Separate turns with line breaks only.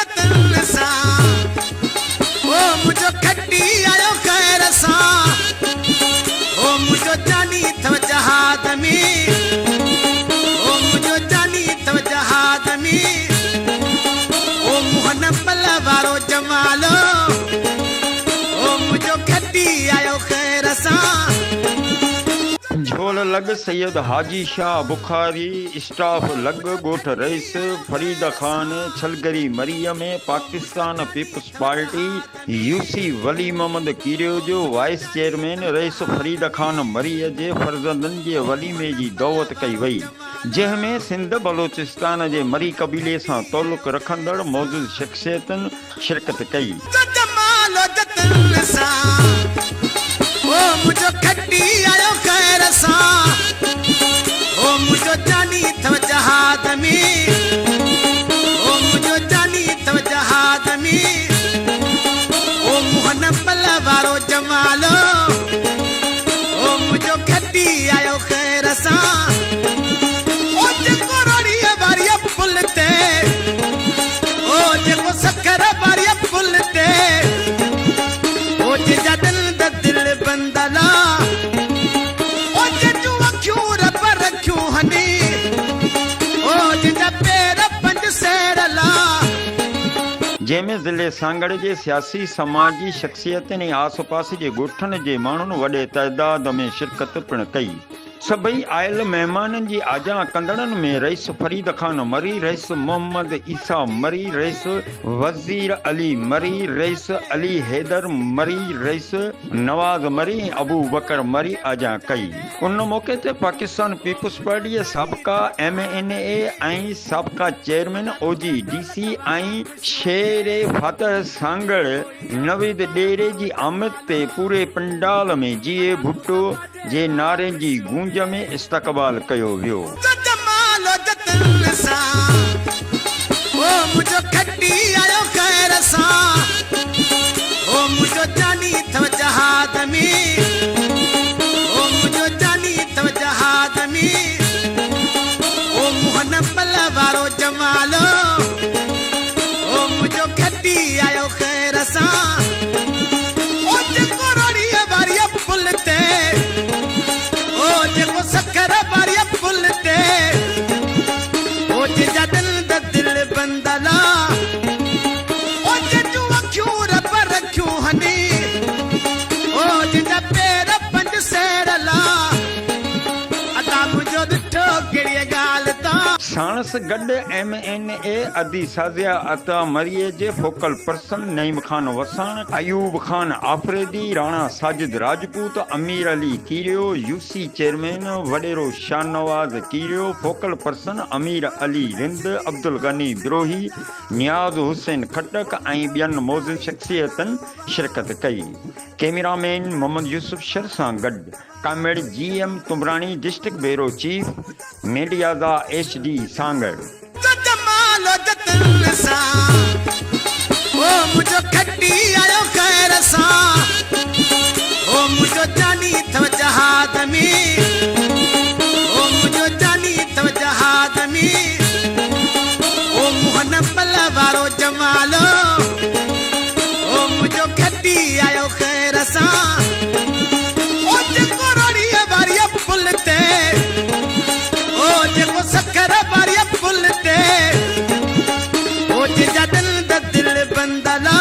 जतन सां ओ मुझो खटी आयो खैर सां ओ मुझो जानी थव जहाद में ओ मुझो जानी थव जहाद में ओ मोहन पल वारो जमालो ओ मुझो खटी आयो खैर सां।
झोल लग सैयद हाजी शाह बुखारी स्टाफ लग गोठ रईस फरीदा खान छलगरी मरीअ में पाकिस्तान पीपल्स पार्टी यूसी वली मोहम्मद कीरियो जो wise chairman rice Farida Khan मरीअ जे फर्ज़ंदनि जे वलीमे जी दौवत कई वई, जंहिंमें सिंध बलोचिस्तान जे मरी कबीले सां तालुक़ रखंदड़ मौजूद शख़्सियतुनि शिरकत कई। ओ मुझो खटी आयो खैर सां ओ मुझो जानी थव जहाद में ओ मुझो जानी थव जहाद में ओ मोहन पल वारो जमालो ओ मुझो खटी आयो खैर सां। ओ जेको रोड़ीअ वारीअ पुल ते ओ जेको सखर वारीअ पुल ते ओ जे जदन दिल बंदला ओ जे तू अखियूं रब रखियूं हनी ओ जे पैर पंज सेरला, जंहिंमें ज़िले सांगड़ जे सियासी समाजी शख़्सियतनि ऐं आस पास जे ॻोठनि जे माण्हुनि वॾे तइदाद में शिरकत पिणु कई। सभई आयल महिमाननि जी आजा कंदड़नि में रईस फरीद खान मरी, रईस मोहम्मद ईसा मरी, रईस वज़ीर अली मरी, रईस अली हैदर मरी, रईस नवाज़ मरी ऐं अबू बकर मरी आजा कई। उन मौक़े ते पाकिस्तान पीपल्स पार्टी साबिक़ा MNA ऐं साबिक़ा चेयरमैन OGDC ऐं शेर फातह सांगड़ नवीद डेरे जी आमद ते पूरे पंडाल में जीए भुट्टो जे नारे जी गूंज में इस्तक़बाल कयो वियो। ओ मुझो खटी आयो खैर सां ओ मुझो जानी थव जहाद में ओ मुझो जानी थव जहाद में ओ मोहन पल वारो जमालो ओ मुझो खटी आयो खैर सां। ओ जेको रोड़ीअ वारीअ पुल ते ओ जेको सखर वारीअ पुल ते ओ जे जदन दिल बंदला ओ जे तू अखियूं रब रखियूं हनी ओ जे पैर पंज सेरला अदा मुझो ॾिठो कहिड़ी ॻाल्हि तां। साणस गॾु MNA अदी साज़िया अता मरीअ जे focal person Naeem Khan Wassan, Ayub Khan Afridi, Rana Sajid Rajput, Amir Ali Kerio, UC chairman वडेरो शाहनवाज़ कीरियो, फोकल पर्सन अमीर अली रिंद, अब्दुल गनी बिरोही, नियाज़ हुसैन खटक ऐं ॿियनि मौजूद शख़्सियतनि शिरकत कई। कैमरामैन मोहम्मद यूसुफ शर सां गॾु comrade GM Tumrani, district bureau chief मीडियाज़ा HD सांगड़। ओ मुझो खटी आयो खैर सां ओ मुझो जानी थव जहाद में ओ मुझो जानी थव जहाद में ओ मोहन पल वारो जमालो ओ मुझो खटी आयो खैर सां। ओ जेको रोड़ीअ वारीअ पुल ते ओ जेको सखर वारीअ पुल ते ओ जे जदन दिल बंदला